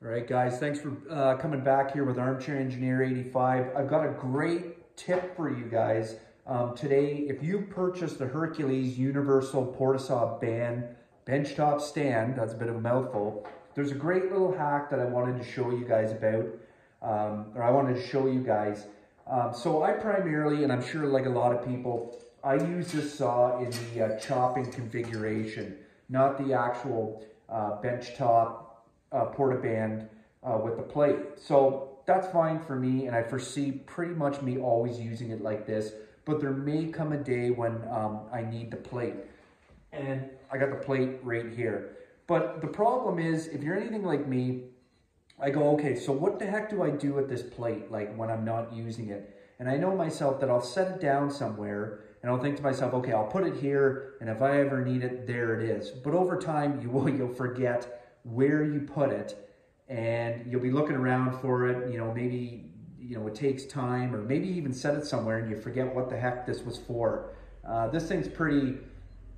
All right, guys, thanks for coming back here with Armchair Engineer 85. I've got a great tip for you guys today. If you purchase the Hercules Universal Portasaw benchtop stand, that's a bit of a mouthful, there's a great little hack that I wanted to show you guys about, or I wanted to show you guys. So I primarily, and I'm sure like a lot of people, I use this saw in the chopping configuration, not the actual benchtop portaband with the plate. So that's fine for me, and I foresee pretty much me always using it like this, but there may come a day when I need the plate. And I got the plate right here. But the problem is, if you're anything like me, I go, okay, so what the heck do I do with this plate, like when I'm not using it? And I know myself that I'll set it down somewhere, and I'll think to myself, okay, I'll put it here, and if I ever need it, there it is. But over time, you'll forget where you put it, and you'll be looking around for it. Maybe it takes time, or maybe even set it somewhere and you forget what the heck this was for. This thing's pretty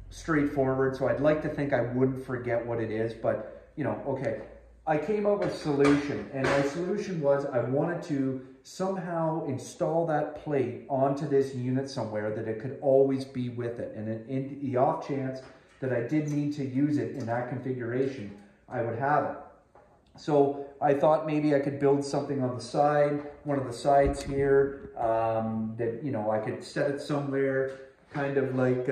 straightforward, so I'd like to think I wouldn't forget what it is, but okay. I came up with a solution, and my solution was I wanted to somehow install that plate onto this unit somewhere that it could always be with it, and in the off chance that I did need to use it in that configuration, I would have it. So I thought maybe I could build something on the side, one of the sides here, that I could set it somewhere, kind of like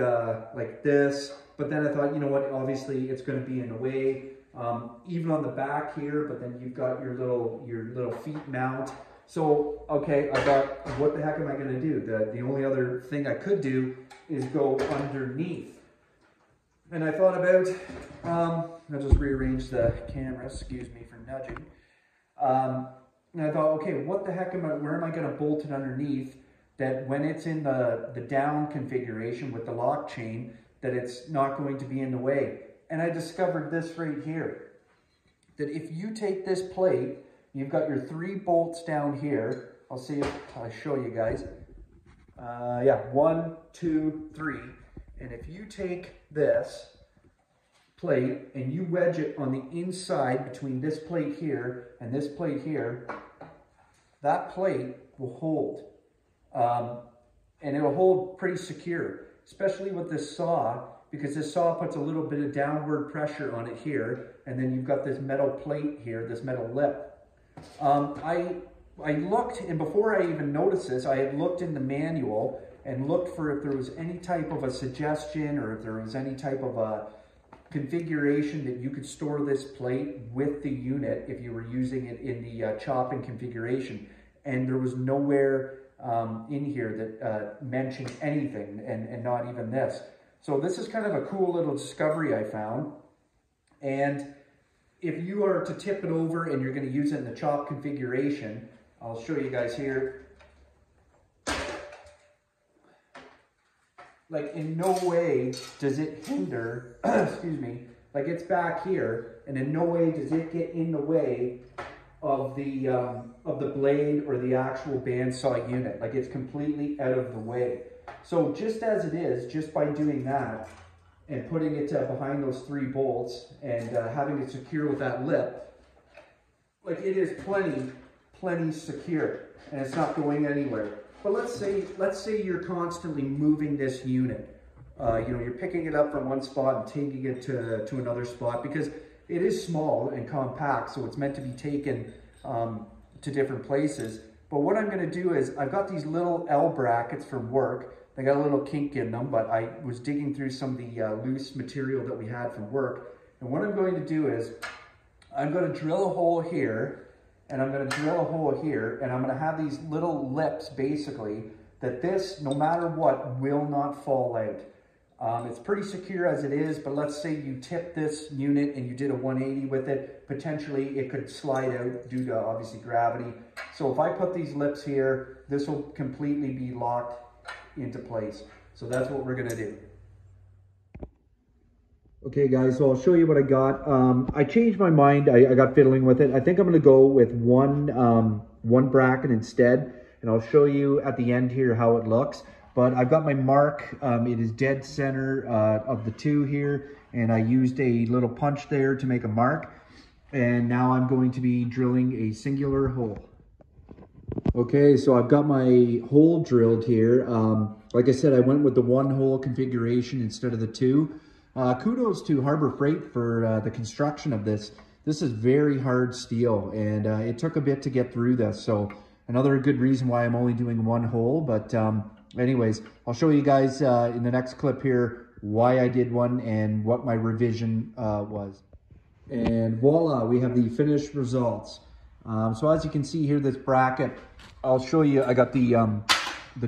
this. But then I thought, you know what? Obviously, it's going to be in the way, even on the back here. But then you've got your little feet mount. So okay, I thought, what the heck am I going to do? The only other thing I could do is go underneath. And I thought about, I'll just rearrange the camera, excuse me for nudging. And I thought, okay, what the heck where am I gonna bolt it underneath that when it's in the down configuration with the lock chain, that it's not going to be in the way? And I discovered this right here, that if you take this plate, you've got your 3 bolts down here. I'll see if I show you guys. Yeah, 1, 2, 3. And if you take this plate and you wedge it on the inside between this plate here and this plate here, that plate will hold. And it'll hold pretty secure, especially with this saw, because this saw puts a little bit of downward pressure on it here, and then you've got this metal plate here, this metal lip. I looked, and before I even noticed this, I had looked in the manual and looked for if there was any type of a suggestion or if there was any type of a configuration that you could store this plate with the unit if you were using it in the chopping configuration. And there was nowhere in here that mentioned anything, and not even this. So this is kind of a cool little discovery I found. And if you are to tip it over and you're going to use it in the chop configuration, I'll show you guys here. Like, in no way does it hinder, excuse me, like it's back here, and in no way does it get in the way of the blade or the actual bandsaw unit. Like, it's completely out of the way. So just as it is, just by doing that and putting it behind those 3 bolts and having it secure with that lip, like, it is plenty secure, and it's not going anywhere. But let's say you're constantly moving this unit. You're picking it up from one spot and taking it to another spot, because it is small and compact, so it's meant to be taken to different places. But what I'm going to do is, I've got these little L brackets from work. They got a little kink in them, but I was digging through some of the loose material that we had from work. And what I'm going to do is, I'm going to drill a hole here, and I'm going to drill a hole here, and I'm going to have these little lips, basically, that this, no matter what, will not fall out. It's pretty secure as it is, but let's say you tip this unit and you did a 180 with it, potentially it could slide out due to, obviously, gravity. So if I put these lips here, this will completely be locked into place. So that's what we're going to do. Okay guys, so I'll show you what I got. I changed my mind. I got fiddling with it. I think I'm going to go with one bracket instead, and I'll show you at the end here how it looks. But I've got my mark. It is dead center of the 2 here, and I used a little punch there to make a mark. And now I'm going to be drilling a singular hole. Okay, so I've got my hole drilled here. Like I said, I went with the one hole configuration instead of the two. Kudos to Harbor Freight for the construction of this. This is very hard steel, and it took a bit to get through this. So another good reason why I'm only doing one hole. But anyways, I'll show you guys in the next clip here why I did one and what my revision was. And voila, we have the finished results. So as you can see here, this bracket, I'll show you, I got the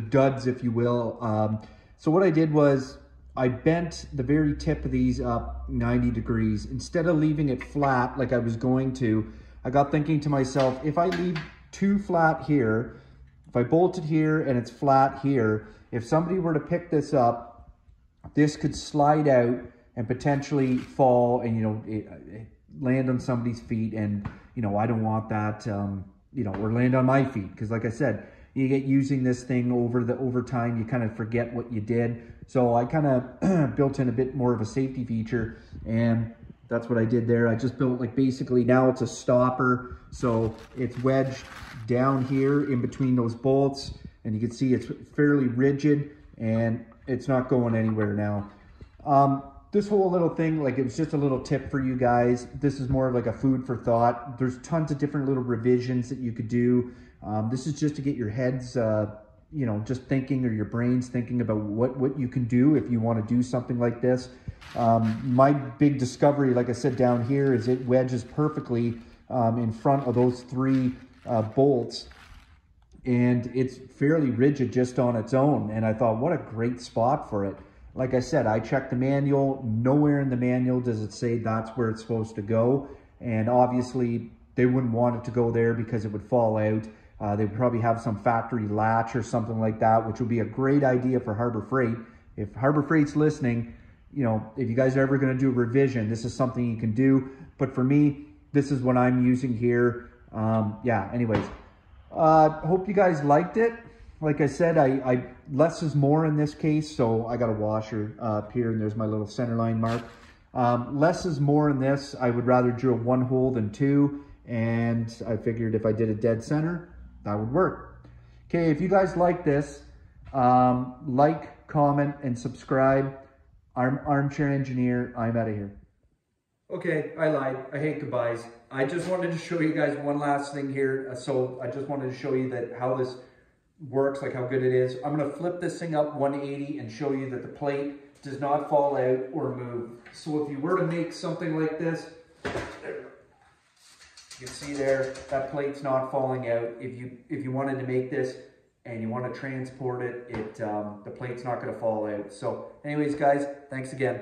duds, if you will. So what I did was I bent the very tip of these up 90 degrees. Instead of leaving it flat like I was going to, I got thinking to myself, if I leave too flat here, if I bolt it here and it's flat here, if somebody were to pick this up, this could slide out and potentially fall and, you know, it land on somebody's feet. And, you know, I don't want that, you know, or land on my feet. Because like I said, you get using this thing over time, you kind of forget what you did. So I kind of built in a bit more of a safety feature, and that's what I did there. I just built, like, basically now it's a stopper. So it's wedged down here in between those bolts, and you can see it's fairly rigid and it's not going anywhere now. This whole little thing, like, it was just a little tip for you guys. This is more of like a food for thought. There's tons of different little revisions that you could do. This is just to get your heads, you know, just thinking, or your brains thinking about what you can do if you want to do something like this. My big discovery, like I said, down here is it wedges perfectly in front of those three bolts. And it's fairly rigid just on its own. And I thought, what a great spot for it. Like I said, I checked the manual. Nowhere in the manual does it say that's where it's supposed to go. And obviously, they wouldn't want it to go there because it would fall out. They would probably have some factory latch or something like that, which would be a great idea for Harbor Freight. If Harbor Freight's listening, you know, if you guys are ever going to do a revision, this is something you can do. But for me, this is what I'm using here. Yeah, anyways. Hope you guys liked it. Like I said, I less is more in this case, so I got a washer up here, and there's my little center line mark. Less is more in this. I would rather drill one hole than two, and I figured if I did a dead center, that would work. Okay, if you guys like this, like, comment, and subscribe. Armchair Engineer, I'm out of here. Okay, I lied. I hate goodbyes. I just wanted to show you guys one last thing here. So I just wanted to show you that how this works, like how good it is. I'm gonna flip this thing up 180 and show you that the plate does not fall out or move. So if you were to make something like this, you can see there, that plate's not falling out. If you wanted to make this and you want to transport it, the plate's not gonna fall out. So anyways, guys, thanks again.